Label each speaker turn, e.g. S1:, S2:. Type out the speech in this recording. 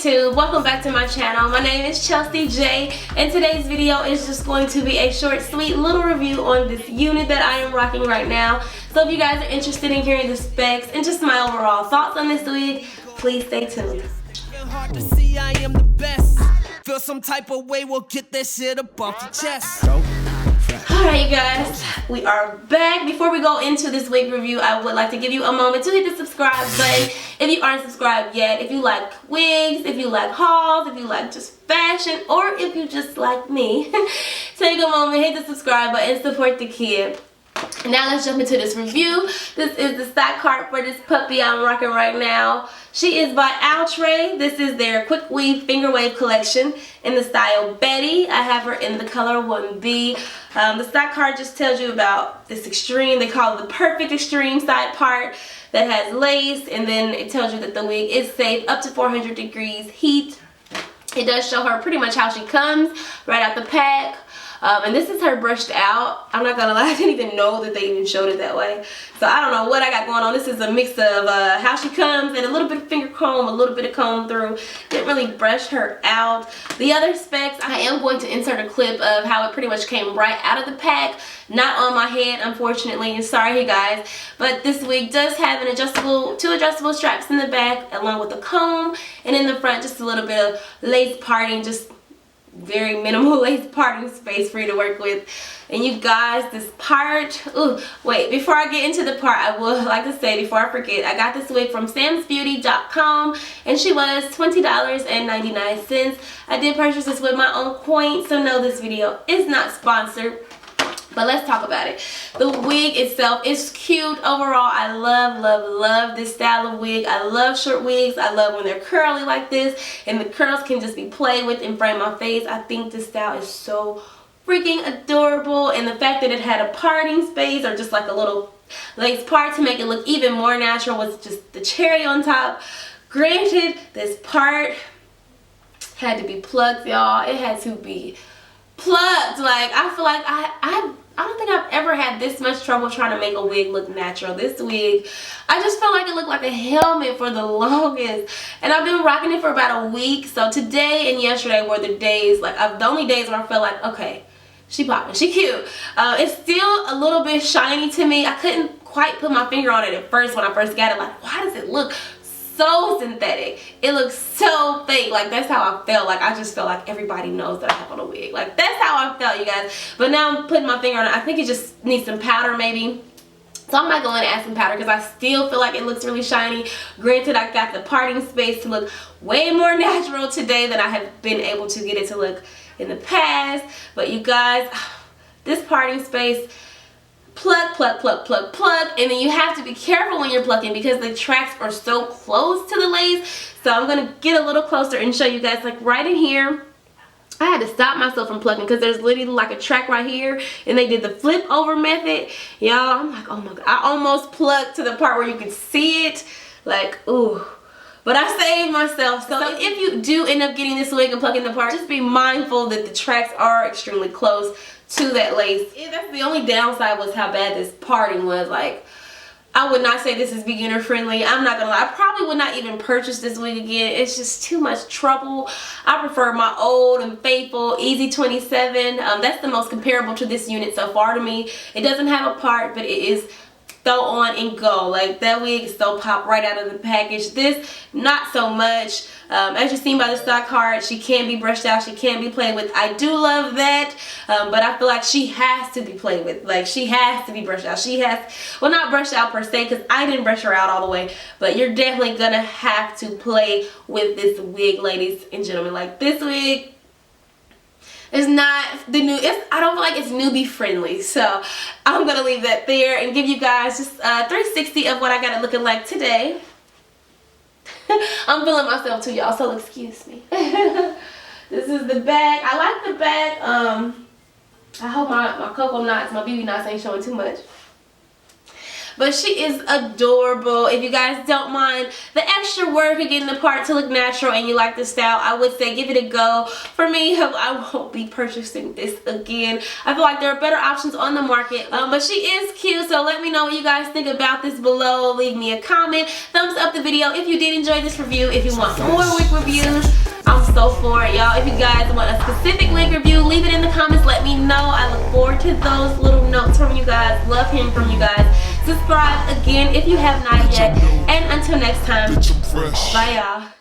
S1: YouTube, welcome back to my channel. My name is Chelsea J, and today's video is just going to be a short, sweet little review on this unit that I am rocking right now. So if you guys are interested in hearing the specs and just my overall thoughts on this wig, please stay tuned.
S2: Hard to see I am the best. Feel some type of way, we'll get that shit up off your chest.
S1: Alright you guys, we are back. Before we go into this wig review, I would like to give you a moment to hit the subscribe button if you aren't subscribed yet. If you like wigs, if you like hauls, if you like just fashion, or if you just like me, take a moment, hit the subscribe button, support the kid. Now let's jump into this review. This is the stock card for this puppy I'm rocking right now. She is by Outre. This is their quick weave finger wave collection in the style Betty. I have her in the color 1B. The stock card just tells you about this extreme, they call it the perfect extreme side part that has lace, and then it tells you that the wig is safe up to 400 degrees heat. It does show her pretty much how she comes right out the pack. And this is her brushed out. I'm not gonna lie, I didn't even know that they even showed it that way. So I don't know what I got going on. This is a mix of how she comes and a little bit of finger comb, a little bit of comb through. Didn't really brush her out. The other specs, I am going to insert a clip of how it pretty much came right out of the pack. Not on my head, unfortunately. Sorry guys. But this wig does have an two adjustable straps in the back along with a comb. And in the front, just a little bit of lace parting, just very minimal lace parting space for you to work with. And you guys, this part, wait, before I get into the part, I would like to say before I forget, I got this wig from samsbeauty.com and she was $20.99. I did purchase this with my own coin, so no, this video is not sponsored. But let's talk about it. The wig itself is cute. Overall, I love this style of wig. I love short wigs. I love when they're curly like this and the curls can just be played with in front of my face. I think this style is so freaking adorable, and the fact that it had a parting space or just like a little lace part to make it look even more natural was just the cherry on top. Granted, this part had to be plucked, y'all. It had to be plucked. Like, I feel like I don't think I've ever had this much trouble trying to make a wig look natural. This wig, I just felt like it looked like a helmet for the longest. And I've been rocking it for about a week. So today and yesterday were the days, like the only days where I felt like, okay, she popping, she cute. It's still a little bit shiny to me. I couldn't quite put my finger on it at first when I first got it. Like, why does it look so synthetic? It looks so fake. Like, that's how I felt. Like, I just felt like everybody knows that I have on a wig. Like, that's how I felt, you guys. But now I'm putting my finger on it. I think it just needs some powder maybe. So I'm not going to add some powder because I still feel like it looks really shiny. Granted, I got the parting space to look way more natural today than I have been able to get it to look in the past. But you guys, this parting space, pluck, and then you have to be careful when you're plucking because the tracks are so close to the lace. So I'm gonna get a little closer and show you guys, like right in here. I had to stop myself from plucking because there's literally like a track right here, and they did the flip over method. Y'all, I'm like, oh my god, I almost plucked to the part where you could see it. Like, ooh. But I saved myself. So if you do end up getting this wig and plucking the part, just be mindful that the tracks are extremely close to that lace. That's the only downside, was how bad this parting was. Like, I would not say this is beginner friendly. I'm not gonna lie, I probably would not even purchase this wig again. It's just too much trouble. I prefer my old and faithful Easy 27. That's the most comparable to this unit so far to me. It doesn't have a part, but it is throw on and go. Like, that wig is so pop right out of the package. This, not so much. As you've seen by the stock card, she can be brushed out, she can be played with. I do love that, but I feel like she has to be played with. Like, she has to be brushed out. She has, well, not brushed out per se, because I didn't brush her out all the way, but you're definitely gonna have to play with this wig, ladies and gentlemen. Like, this wig is not the new, I don't feel like it's newbie friendly. So I'm gonna leave that there and give you guys just 360 of what I got it looking like today. I'm feeling myself too, y'all, so excuse me. This is the bag. I like the bag. I hope my cocoa knots, my BB knots ain't showing too much. But she is adorable. If you guys don't mind the extra work of getting the part to look natural and you like the style, I would say give it a go. For me, I won't be purchasing this again. I feel like there are better options on the market. But she is cute, so let me know what you guys think about this below. Leave me a comment. Thumbs up the video if you did enjoy this review. If you want more wig reviews, y'all. If you guys want a specific wig review, leave it in the comments. Let me know. I look forward to those little notes from you guys. Love hearing from you guys. Subscribe again if you have not yet. And until next time, bye y'all.